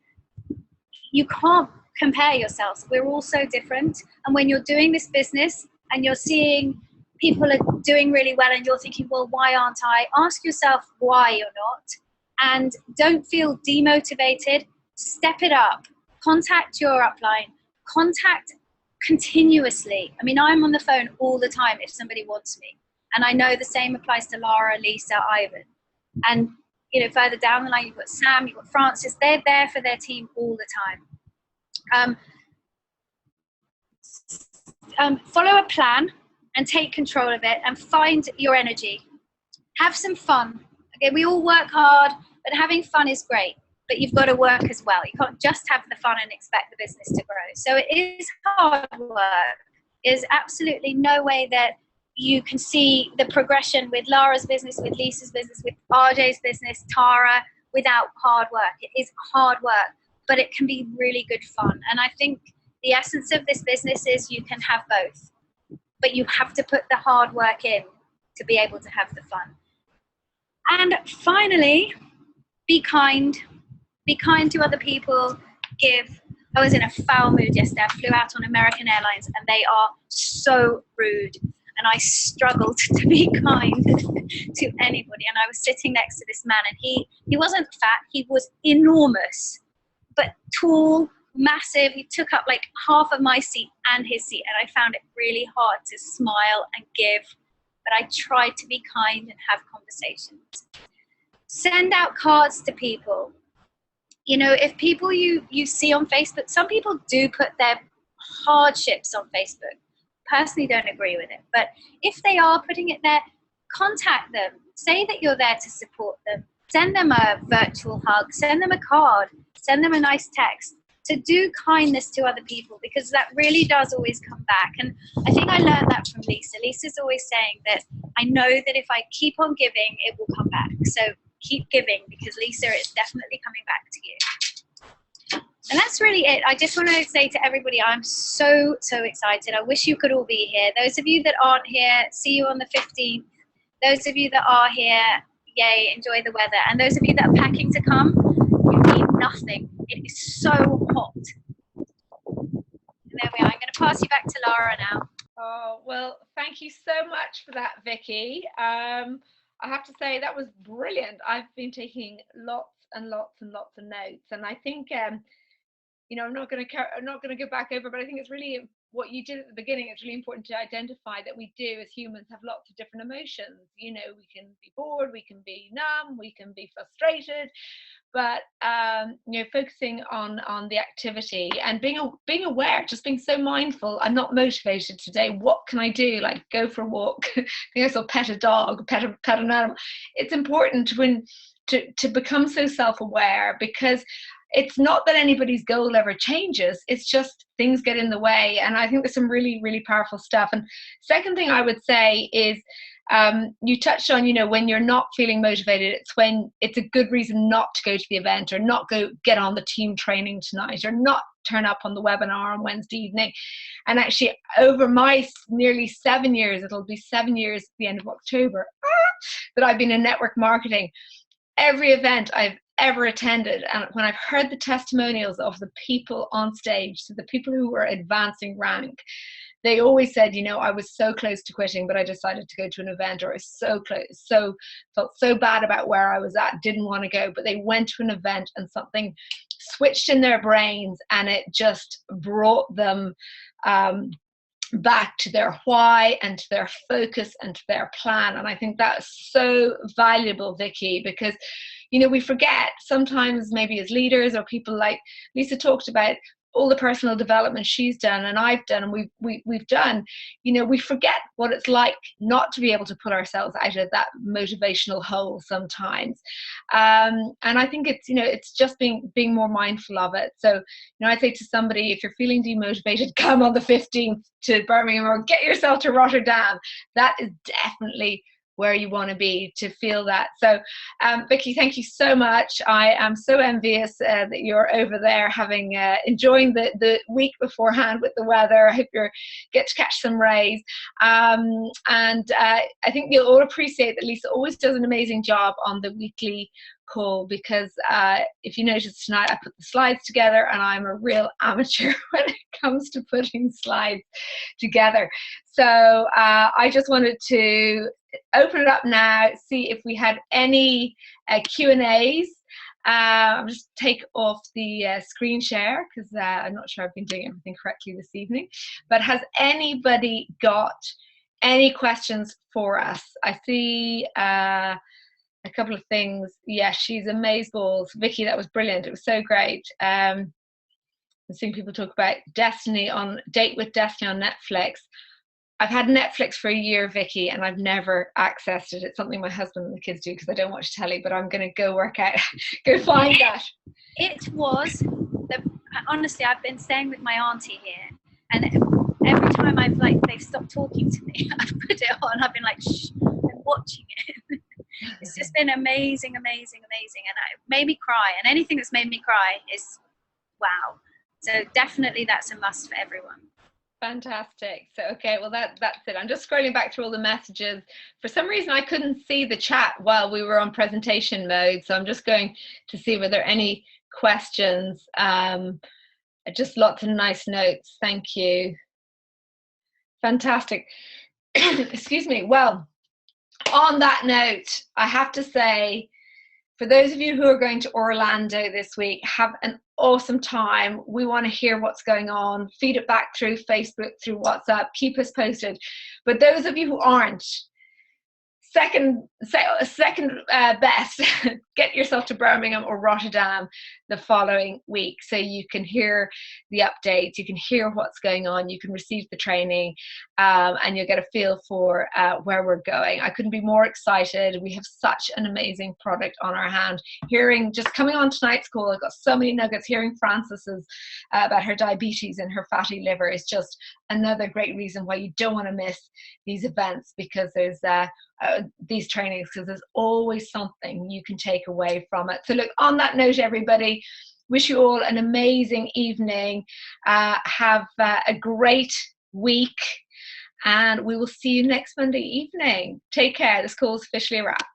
You can't compare yourselves. We're all so different. And when you're doing this business and you're seeing people are doing really well and you're thinking, well, why aren't I? Ask yourself why you're not. And don't feel demotivated. Step it up. Contact your upline. Contact continuously. I mean, I'm on the phone all the time if somebody wants me. And I know the same applies to Lara, Lisa, Ivan. And, you know, further down the line, you've got Sam, you've got Francis. They're there for their team all the time. Follow a plan and take control of it and find your energy. Have some fun. Okay, we all work hard, but having fun is great. But you've got to work as well. You can't just have the fun and expect the business to grow. So it is hard work. There's absolutely no way that you can see the progression with Lara's business, with Lisa's business, with RJ's business, Tara, without hard work. It is hard work, but it can be really good fun. And I think the essence of this business is you can have both, but you have to put the hard work in to be able to have the fun. And finally, be kind. Be kind to other people. Give. I was in a foul mood yesterday. I flew out on American Airlines and they are so rude. And I struggled to be kind to anybody. And I was sitting next to this man and he wasn't fat. He was enormous, but tall, massive. He took up like half of my seat and his seat. And I found it really hard to smile and give. But I tried to be kind and have conversations. Send out cards to people. You know, if people you see on Facebook, some people do put their hardships on Facebook. Personally, don't agree with it. But if they are putting it there, contact them. Say that you're there to support them. Send them a virtual hug. Send them a card. Send them a nice text. To do kindness to other people, because that really does always come back. And I think I learned that from Lisa. Lisa's always saying that I know that if I keep on giving, it will come back. So keep giving, because Lisa is definitely coming back to you. And that's really it. I just want to say to everybody, I'm so excited. I wish you could all be here. Those of you that aren't here, see you on the 15th. Those of you that are here, yay, enjoy the weather. And those of you that are packing to come, you need nothing. It is so hot. And there we are. I'm going to pass you back to Lara now. Oh, well, thank you so much for that, Vicky. I have to say that was brilliant. I've been taking lots and lots and lots of notes. And I think you know, I'm not going to go back over, but I think it's really what you did at the beginning. It's really important to identify that we do as humans have lots of different emotions. You know, we can be bored, we can be numb, we can be frustrated, but you know, focusing on the activity and being aware, just being so mindful. I'm not motivated today. What can I do? Like go for a walk. I think I saw pet a dog, pet an animal. It's important to become so self-aware, because it's not that anybody's goal ever changes, it's just things get in the way. And I think there's some really, really powerful stuff. And second thing I would say is, you touched on, you know, when you're not feeling motivated, it's when it's a good reason not to go to the event, or not go get on the team training tonight, or not turn up on the webinar on Wednesday evening. And actually, over my nearly 7 years, it'll be 7 years at the end of October, that I've been in network marketing, every event I've ever attended, and when I've heard the testimonials of the people on stage, so the people who were advancing rank, they always said, you know, I was so close to quitting, but I decided to go to an event, or I was so close, felt so bad about where I was at, didn't want to go, but they went to an event and something switched in their brains, and it just brought them back to their why and to their focus and to their plan. And I think that's so valuable, Vicky, because, you know, we forget sometimes, maybe as leaders or people like Lisa talked about, all the personal development she's done and I've done and we've done, you know, we forget what it's like not to be able to pull ourselves out of that motivational hole sometimes. And I think it's, you know, it's just being more mindful of it. So, you know, I'd say to somebody, if you're feeling demotivated, come on the 15th to Birmingham, or get yourself to Rotterdam. That is definitely where you want to be to feel that. So Vicky, thank you so much. I am so envious that you're over there having enjoying the week beforehand with the weather. I hope you get to catch some rays, and I think you'll all appreciate that Lisa always does an amazing job on the weekly call, because if you notice tonight, I put the slides together, and I'm a real amateur when it comes to putting slides together. So I just wanted to open it up now, see if we had any Q&As. I'll just take off the screen share, because I'm not sure I've been doing everything correctly this evening. But has anybody got any questions for us? I see a couple of things. Yes, she's amazeballs. Vicky, that was brilliant. It was so great. I'm seeing people talk about Destiny on Date with Destiny on Netflix. I've had Netflix for a year, Vicky, and I've never accessed it. It's something my husband and the kids do because I don't watch telly, but I'm going to go work out, go find that. It was, honestly, I've been staying with my auntie here, and every time they've stopped talking to me, I've put it on, I've been like, shh, I'm watching it. It's just been amazing, amazing, amazing, and it made me cry, and anything that's made me cry is wow. So definitely that's a must for everyone. Fantastic. So, okay, well, that's it. I'm just scrolling back through all the messages. For some reason, I couldn't see the chat while we were on presentation mode. So I'm just going to see whether there are any questions. Just lots of nice notes. Thank you. Fantastic. Excuse me. Well, on that note, I have to say, for those of you who are going to Orlando this week, have an awesome time. We want to hear what's going on. Feed it back through Facebook, through WhatsApp. Keep us posted. But those of you who aren't, second best, get yourself to Birmingham or Rotterdam the following week, so you can hear the updates, you can hear what's going on, you can receive the training, and you'll get a feel for where we're going. I couldn't be more excited. We have such an amazing product on our hand. Just coming on tonight's call, I've got so many nuggets. Hearing Frances's about her diabetes and her fatty liver is just another great reason why you don't want to miss these events, because there's these trainings, because there's always something you can take away from it. So look, on that note, everybody, wish you all an amazing evening. Have a great week, and we will see you next Monday evening. Take care. This call is officially a wrap.